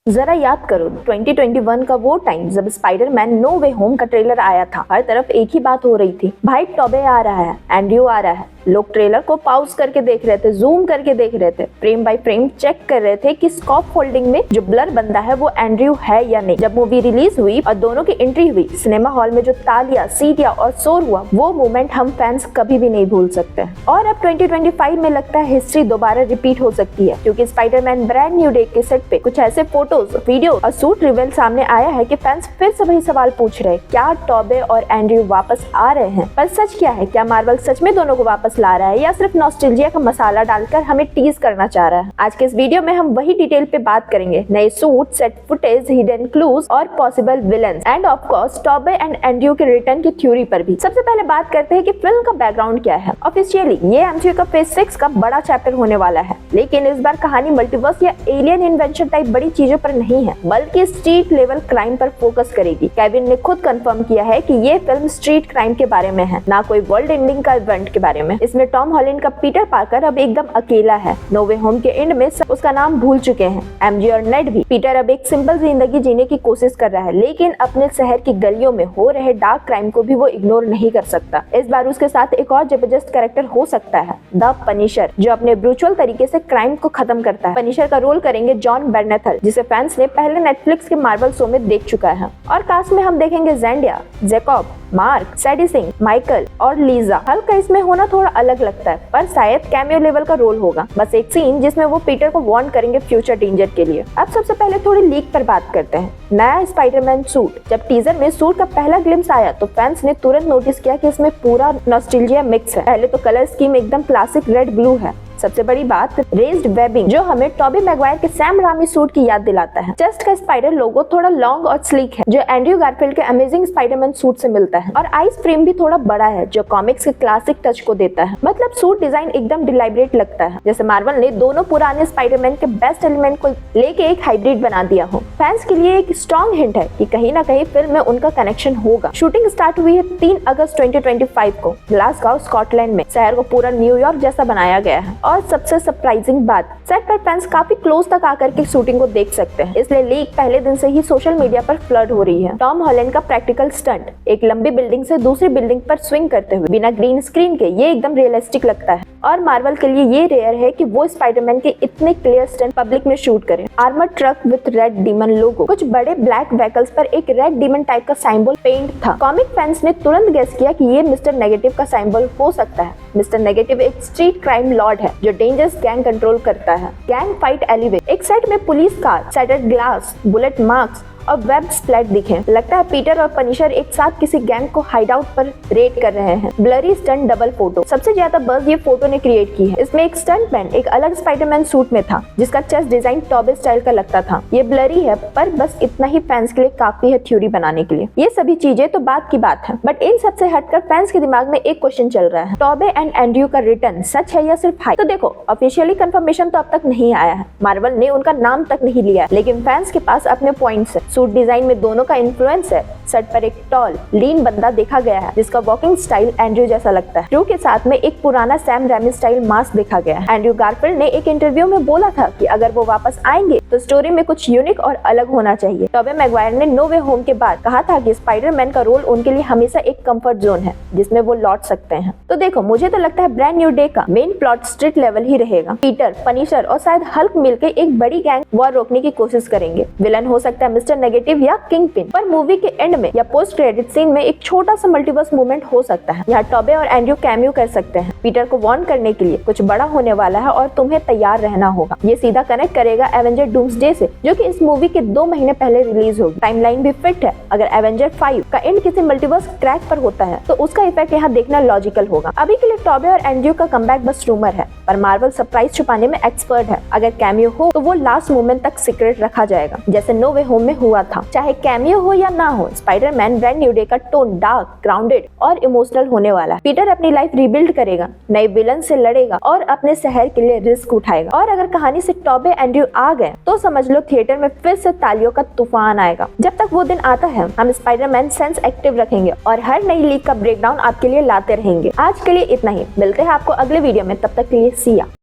जरा याद करो 2021 का वो टाइम जब स्पाइडरमैन नो वे होम का ट्रेलर आया था। हर तरफ एक ही बात हो रही थी, भाई टॉबे आ रहा है, एंड्रयू आ रहा है। लोग ट्रेलर को पॉज करके देख रहे थे, जूम करके देख रहे थे, फ्रेम बाय फ्रेम चेक कर रहे थे कि स्कॉप फोल्डिंग में जो ब्लर बंदा है वो एंड्रयू है या नहीं। जब मूवी रिलीज हुई और दोनों की एंट्री हुई, सिनेमा हॉल में जो तालियां, सीटियां और शोर हुआ, वो मोमेंट हम फैंस कभी भी नहीं भूल सकते। और अब 2025 में लगता है हिस्ट्री दोबारा रिपीट हो सकती है, क्योंकि स्पाइडरमैन ब्रांड न्यू डे के सेट पे कुछ ऐसे फोटोज, वीडियो और सूट रिवील सामने आया है कि फैंस फिर से वही सवाल पूछ रहे हैं, क्या टॉबे और एंड्रयू वापस आ रहे हैं? पर सच क्या है? क्या मार्वल सच में दोनों को वापस ला रहा है या सिर्फ नॉस्टैल्जिया का मसाला डालकर हमें टीज करना चाह रहा है? आज के इस वीडियो में हम वही डिटेल पे बात करेंगे, नए suit, set footage, hidden clues और possible villains and of course Tobey and Andrew के रिटर्न की थ्योरी पर भी। सबसे पहले बात करते हैं कि फिल्म का बैकग्राउंड क्या है। ऑफिशियली ये एमसीयू का फेज 6 का बड़ा चैप्टर होने वाला है, लेकिन इस बार कहानी मल्टीवर्स या एलियन इन्वेंशन टाइप बड़ी चीजों पर नहीं है, बल्कि स्ट्रीट लेवल क्राइम पर फोकस करेगी। केविन ने खुद कंफर्म किया है कि ये फिल्म स्ट्रीट क्राइम के बारे में है, ना कोई वर्ल्ड एंडिंग का इवेंट के बारे में। इसमें टॉम हॉलैंड का पीटर पार्कर अब एकदम अकेला है। नो वे होम के एंड में सब उसका नाम भूल चुके हैं, एमजे और नेड भी। पीटर अब एक सिंपल जिंदगी जीने की कोशिश कर रहा है, लेकिन अपने शहर की गलियों में हो रहे डार्क क्राइम को भी वो इग्नोर नहीं कर सकता। इस बार उसके साथ एक और जबरदस्त कैरेक्टर हो सकता है, द पनिशर, जो अपने ब्रूचुअल तरीके से क्राइम को खत्म करता है। पनिशर का रोल करेंगे जॉन बेर्नेथल, जिसे फैंस ने पहले नेटफ्लिक्स के मार्वल शो में देख चुका है। और कास्ट में हम देखेंगे जेंडिया, जैकब, मार्क, सैडी सिंह, माइकल और लीजा। हल्क का इसमें होना थोड़ा अलग लगता है, पर शायद कैमियो लेवल का रोल होगा, बस एक सीन जिसमें वो पीटर को वार्न करेंगे फ्यूचर डेंजर के लिए। अब सबसे पहले थोड़ी लीक पर बात करते हैं। नया स्पाइडरमैन सूट। जब टीजर में सूट का पहला ग्लिम्स आया तो फैंस ने तुरंत नोटिस किया कि इसमें पूरा नॉस्टैल्जिया मिक्स है। पहले तो कलर स्कीम एकदम क्लासिक रेड ब्लू है। सबसे बड़ी बात रेज्ड वेबिंग, जो हमें टॉबी मैगवायर के सैम रामी सूट की याद दिलाता है। चेस्ट का स्पाइडर लोगो थोड़ा लॉन्ग और स्लीक है, जो एंड्रयू गारफील्ड के अमेजिंग स्पाइडरमैन सूट से मिलता है। और आइस फ्रेम भी थोड़ा बड़ा है, जो कॉमिक्स के क्लासिक टच को देता है। मतलब सूट डिजाइन एकदम डिलाइब्रेट लगता है, जैसे मार्वल ने दोनों पुराने स्पाइडरमैन के बेस्ट एलिमेंट को लेके एक हाइब्रिड बना दिया हो। फैंस के लिए एक स्ट्रॉन्ग हिंट है कि कहीं ना कहीं फिल्म में उनका कनेक्शन होगा। शूटिंग स्टार्ट हुई है 3 अगस्त 2025 को ग्लासगो, स्कॉटलैंड में। शहर को पूरा न्यूयॉर्क जैसा बनाया गया है। और सबसे सरप्राइजिंग बात, सेट पर फैंस काफी क्लोज तक आकर के शूटिंग को देख सकते हैं, इसलिए लीक पहले दिन से ही सोशल मीडिया पर फ्लर्ट हो रही है। टॉम हॉलैंड का प्रैक्टिकल स्टंट, एक लंबी बिल्डिंग से दूसरी बिल्डिंग पर स्विंग करते हुए बिना ग्रीन स्क्रीन के, ये एकदम रियलिस्टिक लगता है। और मार्वल के लिए ये रेयर है कि वो स्पाइडरमैन के इतने क्लियर स्टंट पब्लिक में शूट करे। Armour truck with red demon logo, कुछ बड़े ब्लैक व्हीकल्स पर एक रेड डीमन टाइप का सिंबल पेंट था। कॉमिक फैंस ने तुरंत गेस किया कि ये मिस्टर नेगेटिव का सिंबल हो सकता है। मिस्टर नेगेटिव एक स्ट्रीट क्राइम लॉर्ड है जो डेंजरस गैंग कंट्रोल करता है। गैंग फाइट एलिवे, एक सेट में police car, shattered glass, bullet marks और वेब स्प्लैट दिखे। लगता है पीटर और पनिशर एक साथ किसी गैंग को हाइड आउट पर रेड कर रहे हैं। ब्लरी स्टंट डबल फोटो, सबसे ज्यादा बज़ ये फोटो ने क्रिएट की है। इसमें एक स्टंट मैन एक अलग स्पाइडरमैन सूट में था, जिसका चेस्ट डिजाइन टॉबे स्टाइल का लगता था। ये ब्लरी है, पर बस इतना ही फैंस के लिए काफी है थ्योरी बनाने के लिए। ये सभी चीजें तो बात की बात है, बट इन सबसे हटकर फैंस के दिमाग में एक क्वेश्चन चल रहा है, टॉबे एंड एंड्रयू का रिटर्न सच है या सिर्फ हाइप? तो देखो, ऑफिशियली कंफर्मेशन तो अब तक नहीं आया है, मार्वल ने उनका नाम तक नहीं लिया, लेकिन फैंस के पास अपने पॉइंट्स है। सूट डिजाइन में दोनों का इन्फ्लुएंस है। सेट पर एक टॉल लीन बंदा देखा गया है, जिसका वॉकिंग स्टाइल एंड्रयू जैसा लगता है। ड्रू के साथ में एक पुराना सैम रैमी स्टाइल मास्क देखा गया है। एंड्रयू गारफील्ड ने एक इंटरव्यू में बोला था कि अगर वो वापस आएंगे तो स्टोरी में कुछ यूनिक और अलग होना चाहिए। टॉबे मैगवायर ने नो वे होम के बाद कहा था कि स्पाइडरमैन का रोल उनके लिए हमेशा एक कंफर्ट जोन है, जिसमें वो लौट सकते हैं। तो देखो, मुझे तो लगता है ब्रांड न्यू डे का मेन प्लॉट स्ट्रीट लेवल ही रहेगा। पीटर, पनिशर और शायद हल्क मिलकर एक बड़ी गैंग वॉर रोकने की कोशिश करेंगे। विलन हो सकता है मिस्टर नेगेटिव या किंग पिन। पर मूवी के एंड में या पोस्ट क्रेडिट सीन में एक छोटा सा मल्टीवर्स मूवमेंट हो सकता है। यहाँ टॉबे और एंड्रयू कैमियो कर सकते हैं। पीटर को वार्न करने के लिए कुछ बड़ा होने वाला है और तुम्हें तैयार रहना होगा। ये सीधा कनेक्ट करेगा एवेंजर डूम्सडे से, जो कि इस मूवी के 2 महीने पहले रिलीज होगी। टाइमलाइन भी फिट है। अगर एवेंजर 5 का एंड किसी मल्टीवर्स क्रैक पर होता है तो उसका इफेक्ट यहाँ देखना लॉजिकल होगा। अभी के लिए टॉबे और एंड्रयू का कमबैक बस रूमर है, पर मार्वल सरप्राइज छुपाने में एक्सपर्ट है। अगर कैमियो हो तो वो लास्ट मोमेंट तक सीक्रेट रखा जाएगा, जैसे नो वे होम में हुआ था। चाहे कैमियो हो या ना हो, स्पाइडरमैन ब्रांड न्यू डे का टोन डार्क, ग्राउंडेड और इमोशनल होने वाला है। पीटर अपनी लाइफ रिबिल्ड करेगा, नए विलन से लड़ेगा और अपने शहर के लिए रिस्क उठाएगा। और अगर कहानी से टॉबे एंड्रयू आ गए तो समझ लो थिएटर में फिर से तालियों का तूफान आएगा। जब तक वो दिन आता है, हम स्पाइडरमैन सेंस एक्टिव रखेंगे और हर नई लीक का ब्रेकडाउन आपके लिए लाते रहेंगे। आज के लिए इतना ही, मिलते हैं आपको अगले वीडियो में, तब तक के लिए सिया।